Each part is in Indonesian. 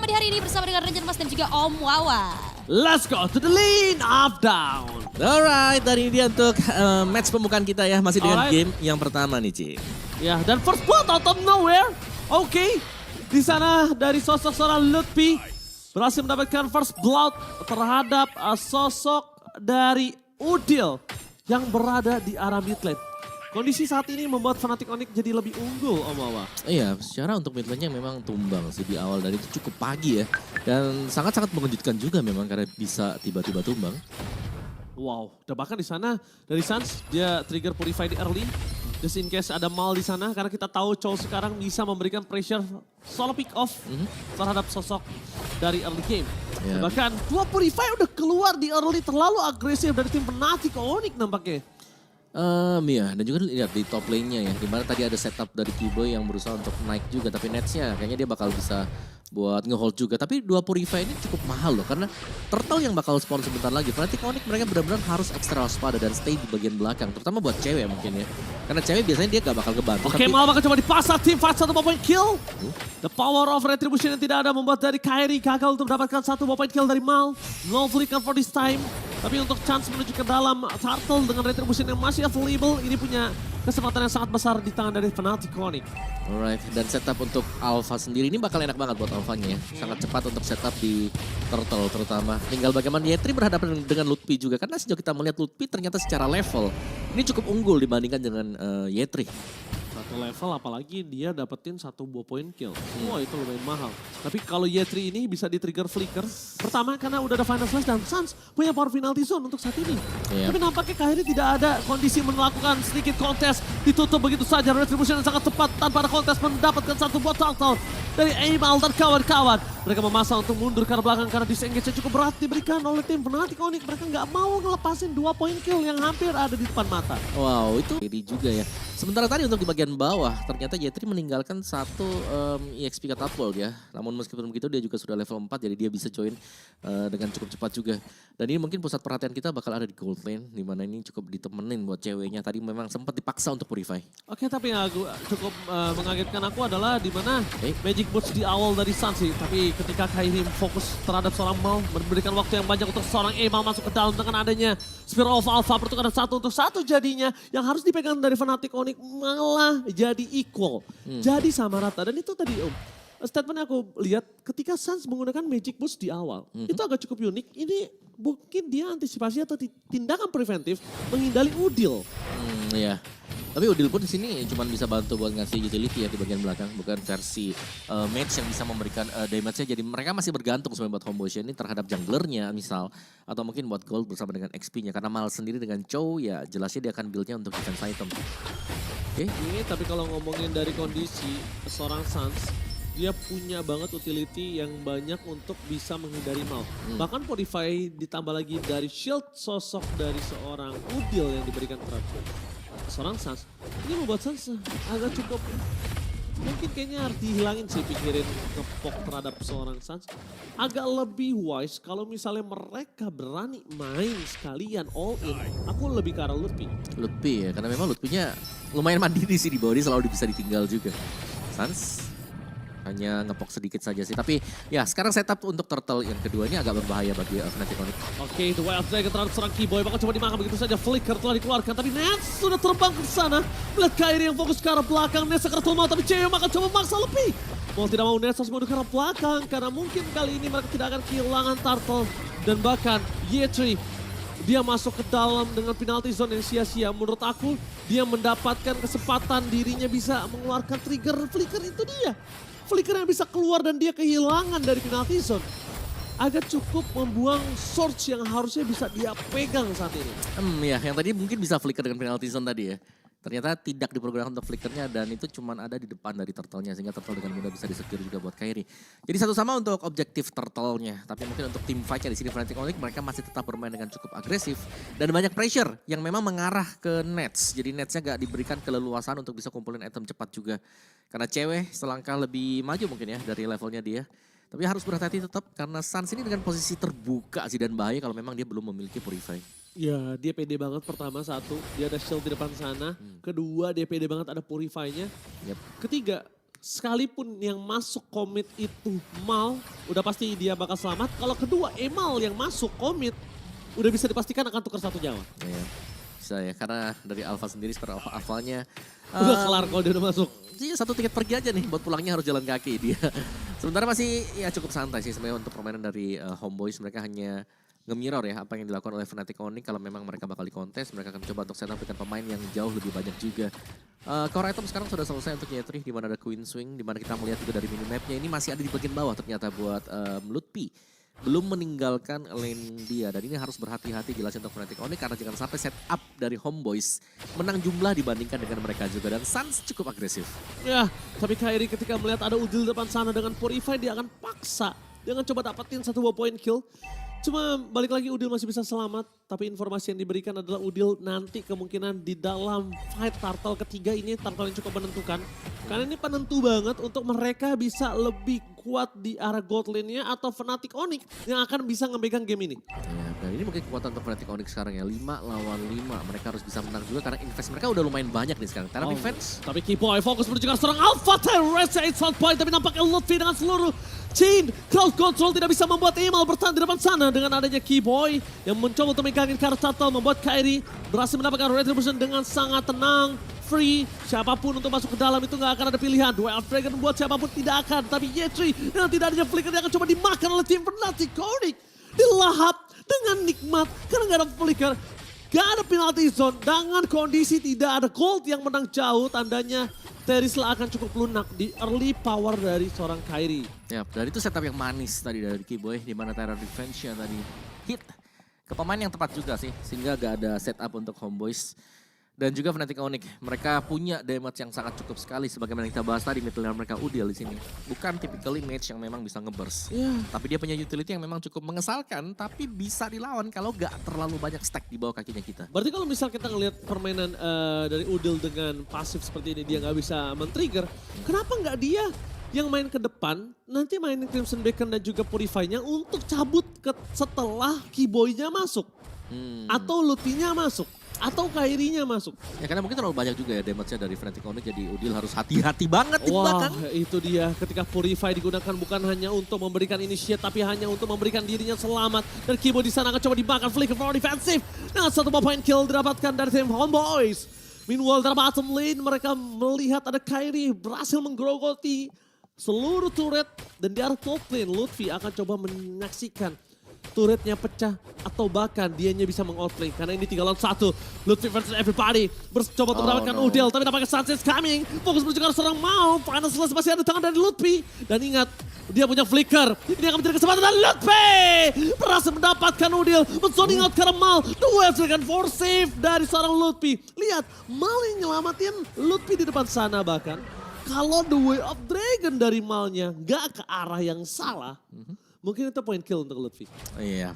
di hari ini bersama dengan Ranger Mas dan juga Om Wawa. Let's go to the lane of down. Alright, dari ini dia untuk match pembukaan kita ya. Masih dengan Alright. game yang pertama nih, Ci. Ya, dan first blood out of nowhere. Oke, di sana dari sosok seorang Lutfi berhasil mendapatkan first blood terhadap sosok dari Udil yang berada di arah mid lane. Kondisi saat ini membuat Fnatic Onyx jadi lebih unggul, Om Wawa. Iya, secara untuk mid lane-nya memang tumbang sih di awal dari itu cukup pagi ya. Dan sangat-sangat mengejutkan juga memang karena bisa tiba-tiba tumbang. Wow, dan bahkan di sana dari Sans dia trigger Purify di early. Just in case ada Mal di sana karena kita tahu Chow sekarang bisa memberikan pressure solo pick off terhadap sosok dari early game. Ya. Dan bahkan dua Purify udah keluar di early terlalu agresif dari tim Fnatic Onyx nampaknya. Iya, dan juga lihat di top lane-nya ya. Dimana tadi ada setup dari Kiboy yang berusaha untuk naik juga. Tapi netsnya kayaknya dia bakal bisa buat ngehold juga. Tapi dua Purify ini cukup mahal loh. Karena Turtle yang bakal spawn sebentar lagi. Fnatic Onyx mereka benar-benar harus ekstra waspada dan stay di bagian belakang. Terutama buat cewek mungkin ya. Karena cewek biasanya dia gak bakal ngebantu. Oke, Mal bakal coba dipasang tim fight 1 point kill. The power of retribution yang tidak ada membuat dari Kairi gagal untuk mendapatkan 1 point kill dari Mal. No flicker for this time. Tapi untuk chance menuju ke dalam Turtle dengan retribution yang masih available, ini punya kesempatan yang sangat besar di tangan dari Fnatic Onyx. Alright, dan setup untuk Alpha sendiri ini bakal enak banget buat Alphanya ya. Sangat cepat untuk setup di Turtle terutama. Tinggal bagaimana Yetri berhadapan dengan Lutfi juga. Karena sejauh kita melihat Lutfi ternyata secara level ini cukup unggul dibandingkan dengan Yetri. Satu level apalagi dia dapetin 1 buah point kill. Wah itu lumayan mahal. Tapi kalau Yetri ini bisa di-trigger flicker. Pertama karena udah ada final flash dan Sans punya power penalty zone untuk saat ini. Iya. Tapi nampaknya Kairi tidak ada kondisi melakukan sedikit kontes. Ditutup begitu saja. Retribution yang sangat tepat tanpa ada kontes mendapatkan 1 buah turtle dari Aimal dan kawan-kawan. Mereka memasang untuk mundur ke arah belakang karena disengage cukup berat diberikan oleh tim Fnatic Onyx. Mereka nggak mau ngelepasin 2 point kill yang hampir ada di depan mata. Wow, itu ini juga ya. Sementara tadi untuk di bagian bawah, ternyata Yetri meninggalkan 1 EXP Catapult ya. Namun meskipun begitu dia juga sudah level 4, jadi dia bisa join dengan cukup cepat juga. Dan ini mungkin pusat perhatian kita bakal ada di gold lane, di mana ini cukup ditemenin buat ceweknya. Tadi memang sempat dipaksa untuk purify. Oke, tapi yang cukup mengagetkan aku adalah di mana Magic Boots di awal dari Sun sih. Tapi ketika Kairi fokus terhadap seorang Mal, memberikan waktu yang banyak untuk seorang Aimal masuk ke dalam dengan adanya Spear of Alpha pertukaran 1 untuk 1 jadinya yang harus dipegang dari Fnatic Onyx malah jadi equal. Jadi sama rata. Dan itu tadi statement yang aku lihat ketika Suns menggunakan Magic Boost di awal. Itu agak cukup unik. Ini mungkin dia antisipasi atau tindakan preventif menghindari Udil. Iya. Tapi Udil pun di sini cuma bisa bantu buat ngasih utility ya di bagian belakang, bukan versi match yang bisa memberikan damage-nya. Jadi mereka masih bergantung sebenarnya buat combustion ini terhadap junglernya misal, atau mungkin buat gold bersama dengan XP-nya. Karena Mal sendiri dengan Chow ya jelasnya dia akan build-nya untuk defense item. Oke. Ini tapi kalau ngomongin dari kondisi seorang Suns, dia punya banget utility yang banyak untuk bisa menghindari Mal. Bahkan Purify ditambah lagi dari shield sosok dari seorang Udil yang diberikan terhadap seorang Suns. Ini membuat Suns agak cukup, mungkin kayaknya harus dihilangin sih pikirin ngepok terhadap seorang Suns. Agak lebih wise kalau misalnya mereka berani main sekalian all in. Aku lebih ke arah Lutfi. Lutfi ya, karena memang Lutfinya lumayan mandiri sih di bawah, dia selalu bisa ditinggal juga. Sans hanya ngepok sedikit saja sih. Tapi ya sekarang setup untuk turtle yang kedua ini agak berbahaya bagi Fnatic Onyx. Oke, The Wild Dragon terhadap seorang Kiboy bakal coba dimakan begitu saja. Flicker telah dikeluarkan, tapi Nets sudah terbang ke sana. Melihat Kairi yang fokus ke arah belakang, Nets akan mau, tapi Ceo akan coba maksa lebih. Mau tidak mau Nets harus mundur ke arah belakang, karena mungkin kali ini mereka tidak akan kehilangan turtle. Dan bahkan Yetri, dia masuk ke dalam dengan penalty zone yang sia-sia. Menurut aku, dia mendapatkan kesempatan dirinya bisa mengeluarkan trigger flicker itu dia. Flicker yang bisa keluar dan dia kehilangan dari penalty zone. Agak cukup membuang source yang harusnya bisa dia pegang saat ini. Ya, yang tadi mungkin bisa flicker dengan penalty zone tadi ya. Ternyata tidak diprogramkan untuk flickernya dan itu cuma ada di depan dari turtle-nya sehingga turtle dengan mudah bisa disecure juga buat Kairi. Jadi satu sama untuk objektif turtle-nya, tapi mungkin untuk tim fight-nya di sini Fnatic Onyx mereka masih tetap bermain dengan cukup agresif dan banyak pressure yang memang mengarah ke Nets. Jadi Nets-nya gak diberikan keleluasan untuk bisa kumpulin item cepat juga. Karena cewek selangkah lebih maju mungkin ya dari levelnya dia. Tapi harus berhati-hati tetap karena Suns ini dengan posisi terbuka sih dan bahaya kalau memang dia belum memiliki Purify. Ya, dia pede banget pertama, 1, dia ada shield di depan sana. Kedua, dia pede banget ada Purify-nya. Yep. Ketiga, sekalipun yang masuk komit itu Mal, udah pasti dia bakal selamat. Kalau kedua Emal yang masuk komit, udah bisa dipastikan akan tukar 1 nyawa. Iya. Bisa ya, karena dari Alpha sendiri seperti Alpha-nya. Udah kelar kalau dia udah masuk. Iya, 1 tiket pergi aja nih, buat pulangnya harus jalan kaki dia. Sementara masih ya cukup santai sih sebenarnya untuk permainan dari Homeboyz. Mereka hanya nge-mirror ya apa yang dilakukan oleh Fnatic Onyx. Kalau memang mereka bakal dikontes, mereka akan coba untuk setup dengan pemain yang jauh lebih banyak juga. Core item sekarang sudah selesai untuk Yetri, di mana ada Queen Swing, di mana kita melihat juga dari minimapnya ini masih ada di bagian bawah ternyata buat Lutfi. Belum meninggalkan lane dia, dan ini harus berhati-hati jelas untuk Fnatic Onyx karena jangan sampai setup dari Homeboyz menang jumlah dibandingkan dengan mereka juga, dan Suns cukup agresif. Ya, tapi Kairi ketika melihat ada Udil depan sana dengan Purify, dia akan paksa. Dia akan coba dapetin 1 point kill. Cuma balik lagi Udil masih bisa selamat, tapi informasi yang diberikan adalah Udil nanti kemungkinan di dalam fight turtle ketiga ini turtle yang cukup menentukan. Karena ini penentu banget untuk mereka bisa lebih kuat di arah gold lane-nya atau Fnatic Onyx yang akan bisa ngemegang game ini. Ya, dan ini mungkin kekuatan untuk Fnatic Onyx sekarang ya, 5 lawan 5. Mereka harus bisa menang juga karena invest mereka udah lumayan banyak nih sekarang. Karena defense. Tapi Kiboy fokus menuju ke seorang Alpha Terrace 8 sound point, tapi nampaknya Lutfi dengan seluruh chain crowd control tidak bisa membuat Emal bertahan di depan sana dengan adanya Kiboy yang mencoba untuk megangin Kartu Turtle, membuat Kairi berhasil mendapatkan retribution dengan sangat tenang. Free, siapapun untuk masuk ke dalam itu nggak akan ada pilihan. Duel Dragon buat siapapun tidak akan, tapi Yetri dengan tidak adanya flicker dia akan coba dimakan oleh tim Fnatic Onyx. Dilahap dengan nikmat karena nggak ada flicker. Gak ada penalty zone, dengan kondisi tidak ada gold yang menang jauh, tandanya Terisla akan cukup lunak di early power dari seorang Kairi. Ya, dari itu setup yang manis tadi dari Kiboy, di mana Terror Defense-nya tadi hit ke pemain yang tepat juga sih, sehingga gak ada setup untuk Homeboyz. Dan juga Fnatic Onyx, mereka punya damage yang sangat cukup sekali sebagaimana kita bahas tadi, mid laner mereka Udil di sini. Bukan typically mage yang memang bisa nge-burst. Tapi dia punya utility yang memang cukup mengesalkan, tapi bisa dilawan kalau gak terlalu banyak stack di bawah kakinya kita. Berarti kalau misal kita ngelihat permainan dari Udil dengan pasif seperti ini, dia nggak bisa men-trigger, kenapa nggak dia yang main ke depan, nanti mainin Crimson Beacon dan juga Purify-nya untuk cabut setelah Kiboy-nya masuk. Atau Lutfi-nya masuk. Atau Kairinya masuk. Ya karena mungkin terlalu banyak juga ya damage-nya dari Fnatic Onyx, jadi Udil harus hati-hati banget di belakang. Wah, itu dia ketika Purify digunakan bukan hanya untuk memberikan initiate, tapi hanya untuk memberikan dirinya selamat. Dan Kibo di sana akan coba dimakan flicker for defensive. Nah, 1 point kill didapatkan dari tim Homeboyz. Meanwhile, dari bottom lane mereka melihat ada Kairi berhasil menggerogoti seluruh turret. Dan di arah top lane, Lutfi akan coba menyaksikan turretnya pecah atau bahkan dianya bisa meng-outplay karena ini 3 lawan 1. Lutfi versus everybody coba untuk mendapatkan Udil, tapi nampaknya Sunset coming. Fokus menuju ke seorang Mau. Final Slash masih ada tangan dari Lutfi. Dan ingat, dia punya flicker. Ini akan menjadi kesempatan dan Lutfi berhasil mendapatkan Udil. Men-zoning out karena Mal. Duel dengan force save dari seorang Lutfi. Lihat, Mal yang nyelamatin Lutfi di depan sana bahkan. Kalau the way of dragon dari Malnya nggak ke arah yang salah, mungkin itu point kill untuk Lutfi. Iya,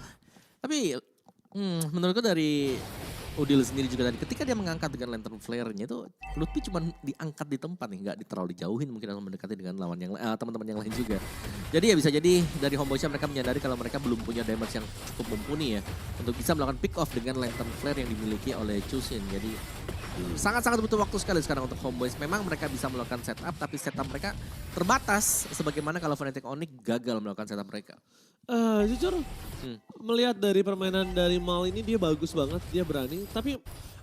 tapi menurutku dari Udil sendiri juga tadi ketika dia mengangkat dengan lantern flare-nya itu Lutfi cuma diangkat di tempat nih, nggak terlalu dijauhin mungkin atau mendekati dengan lawan yang teman-teman yang lain juga. Jadi ya bisa jadi dari Homeboyz mereka menyadari kalau mereka belum punya damage yang cukup mumpuni ya untuk bisa melakukan pick off dengan lantern flare yang dimiliki oleh Chusin. Jadi sangat-sangat butuh waktu sekali sekarang untuk Homeboyz. Memang mereka bisa melakukan setup, tapi setup mereka terbatas sebagaimana kalau Fnatic Onyx gagal melakukan setup mereka. Jujur, melihat dari permainan dari Mal ini dia bagus banget, dia berani. Tapi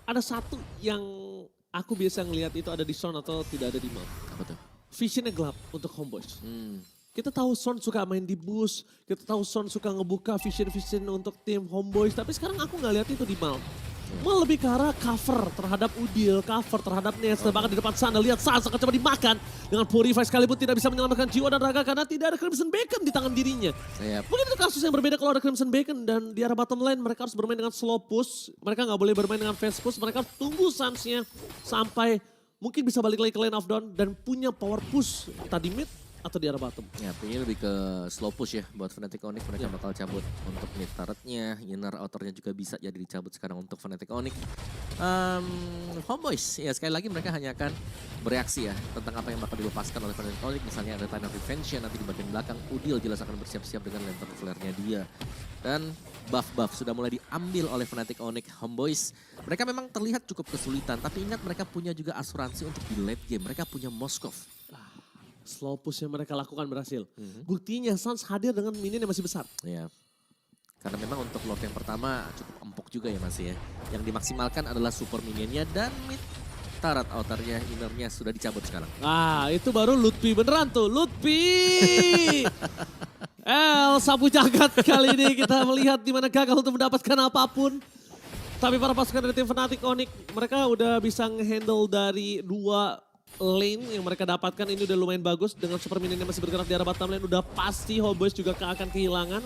ada satu yang aku biasa ngelihat itu ada di Son atau tidak ada di Mal. Apa tuh? Visionnya gelap untuk Homeboyz. Kita tahu Son suka main di boost, kita tahu Son suka ngebuka vision untuk tim Homeboyz. Tapi sekarang aku nggak lihat itu di Mal. Mal lebih ke arah cover terhadap Udil, cover terhadap Nets, bahkan di depan sana lihat Sans akan coba dimakan dengan Purify sekalipun tidak bisa menyelamatkan jiwa dan raga karena tidak ada Crimson Beacon di tangan dirinya. Mungkin itu kasus yang berbeda kalau ada Crimson Beacon dan di arah bottom lane mereka harus bermain dengan slow push, mereka nggak boleh bermain dengan fast push, mereka harus tunggu Sans-nya sampai mungkin bisa balik lagi ke lane of down dan punya power push tadi mid atau di arah bottom. Ya, ini lebih ke slow push ya buat Fnatic Onyx. Mereka bakal cabut untuk mid turretnya, inner outernya juga bisa jadi dicabut sekarang untuk Fnatic Onyx. Homeboyz, ya sekali lagi mereka hanya akan bereaksi ya tentang apa yang bakal dilepaskan oleh Fnatic Onyx. Misalnya ada Time of Revenge nanti di bagian belakang, Udil jelas akan bersiap-siap dengan lantern flare-nya dia. Dan buff-buff sudah mulai diambil oleh Fnatic Onyx. Homeboyz, mereka memang terlihat cukup kesulitan, tapi ingat mereka punya juga asuransi untuk di late game. Mereka punya Moskov. slow push yang mereka lakukan berhasil. Buktinya Suns hadir dengan minion yang masih besar. Iya. Karena memang untuk Lord yang pertama cukup empuk juga ya masih ya. Yang dimaksimalkan adalah super minionnya dan mid turret outernya, innernya sudah dicabut sekarang. Ah, itu baru Lutfi beneran tuh. Lutfi! Sapu jagat kali ini kita melihat di mana gagal untuk mendapatkan apapun. Tapi para pasukan dari tim Fnatic Onyx, mereka udah bisa nge-handle dari 2 lane yang mereka dapatkan. Ini udah lumayan bagus dengan super minion yang masih bergerak di arah bottom lane. Udah pasti Homeboyz juga akan kehilangan.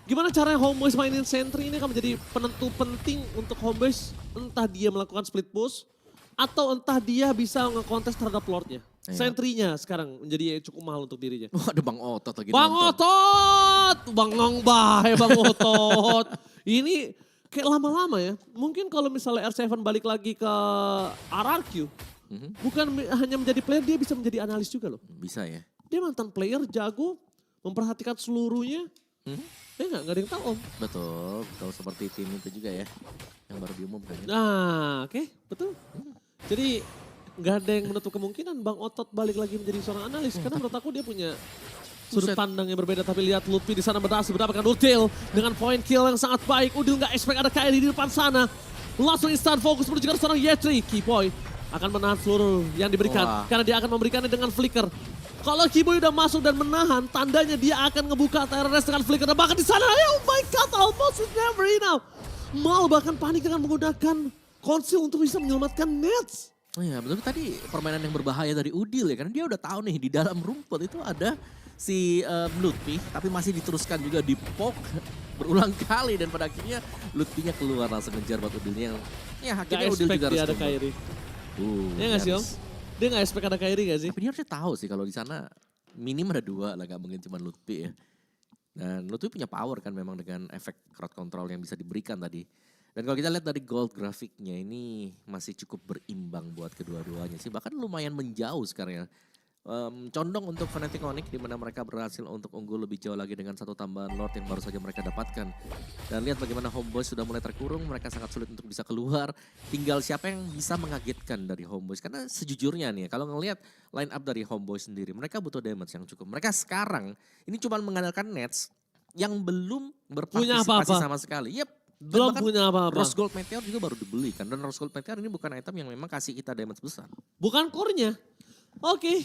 Gimana caranya Homeboyz mainin sentry ini akan menjadi penentu penting untuk Homeboyz. Entah dia melakukan split push atau entah dia bisa nge-contest terhadap Lordnya. Sentry-nya sekarang menjadi cukup mahal untuk dirinya. Wah, ada Bang Otot lagi Bang nonton. Otot! Bang Nongbay, Bang Otot. Ini kayak lama-lama ya. Mungkin kalau misalnya R7 balik lagi ke RRQ, bukan hanya menjadi player, dia bisa menjadi analis juga loh. Bisa ya. Dia mantan player, jago, memperhatikan seluruhnya. Nggak ada yang tahu om. Betul, betul seperti tim itu juga ya. Yang baru diumumkan ya. Nah, oke, betul. Jadi nggak ada yang menutup kemungkinan Bang Otot balik lagi menjadi seorang analis. Karena menurut aku dia punya sudut pandang yang berbeda. Tapi lihat Lutfi di sana berhasil mendapatkan Udil dengan point kill yang sangat baik. Udil nggak expect ada Kyrie di depan sana. Langsung instant fokus menuju ke seorang Yetri. Keyboy akan menahan seluruh yang diberikan. Karena dia akan memberikannya dengan flicker. Kalau Keyboy udah masuk dan menahan, tandanya dia akan ngebuka TRS dengan flicker. Dan bahkan di sana, oh my god, almost is never enough. Mal bahkan panik dengan menggunakan konsil untuk bisa menyelamatkan Nets. Oh iya, betul tadi permainan yang berbahaya dari Udil ya. Karena dia udah tahu nih di dalam rumput itu ada si Lutfi. Tapi masih diteruskan juga di poke berulang kali. Dan pada akhirnya Lutfinya keluar langsung ngejar buat Udilnya. Ya akhirnya Udil juga harus ada Kyrie. Ya nggak sih om? Dia nggak expect ada Kyrie gak sih? Tapi dia harusnya tahu sih kalau di sana minim ada 2 lah, gak mungkin cuma Lutfi ya. Dan Lutfi punya power kan memang dengan efek crowd control yang bisa diberikan tadi. Dan kalau kita lihat dari gold grafiknya ini masih cukup berimbang buat kedua-duanya sih. Bahkan lumayan menjauh sekarang ya. Condong untuk Fnatic Onyx di mana mereka berhasil untuk unggul lebih jauh lagi dengan 1 tambahan Lord yang baru saja mereka dapatkan. Dan lihat bagaimana Homeboyz sudah mulai terkurung, mereka sangat sulit untuk bisa keluar. Tinggal siapa yang bisa mengagetkan dari Homeboyz. Karena sejujurnya nih kalau ngelihat line up dari Homeboyz sendiri, mereka butuh damage yang cukup. Mereka sekarang ini cuma mengandalkan Nets yang belum berpartisipasi sama sekali. Yep. Belum punya apa-apa. Rose Gold Meteor juga baru dibeli kan. Dan Rose Gold Meteor ini bukan item yang memang kasih kita damage besar. Bukan core-nya. Oke,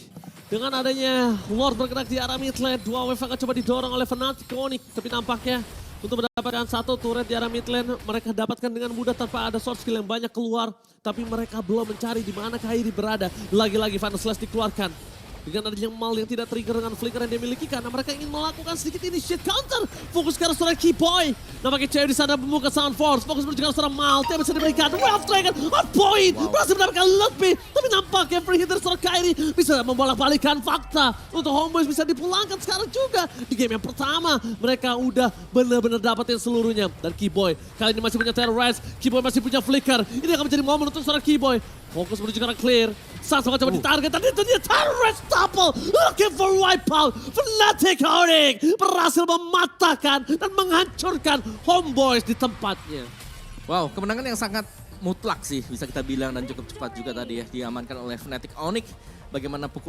dengan adanya Lord bergerak di arah mid lane, 2 wave akan coba didorong oleh Fnatic Onyx. Tapi nampaknya untuk mendapatkan 1 turret di arah mid lane, mereka dapatkan dengan mudah tanpa ada short skill yang banyak keluar. Tapi mereka belum mencari di mana Kyrie berada. Lagi-lagi Final Slash dikeluarkan. Dengan adanya Mal yang tidak trigger dengan flicker yang dia miliki karena mereka ingin melakukan sedikit initiate counter. Fokus ke arah seorang Keyboy. Nampaknya cewek di sana membuka Sound Force. Fokus menuju ke arah seorang Mal. Tidak bisa diberikan. Wrath Dragon on point. Berhasil mendapatkan Lutfi. Tapi nampaknya free hit dari seorang Kyrie bisa membolak-balikan fakta. Untuk Homeboyz bisa dipulangkan sekarang juga. Di game yang pertama mereka udah benar-benar dapetin seluruhnya. Dan Keyboy kali ini masih punya terrorize. Keyboy masih punya flicker. Ini akan menjadi momen untuk seorang Keyboy. Fokus menuju ke arah clear. Sans akan coba ditarget. Dan itu dia terrorist double. Looking for wipeout. Fnatic Onyx berhasil mematahkan dan menghancurkan Homeboyz di tempatnya. Wow, kemenangan yang sangat mutlak sih bisa kita bilang dan cukup cepat juga tadi ya. Diamankan oleh Fnatic Onyx. Bagaimana pukulan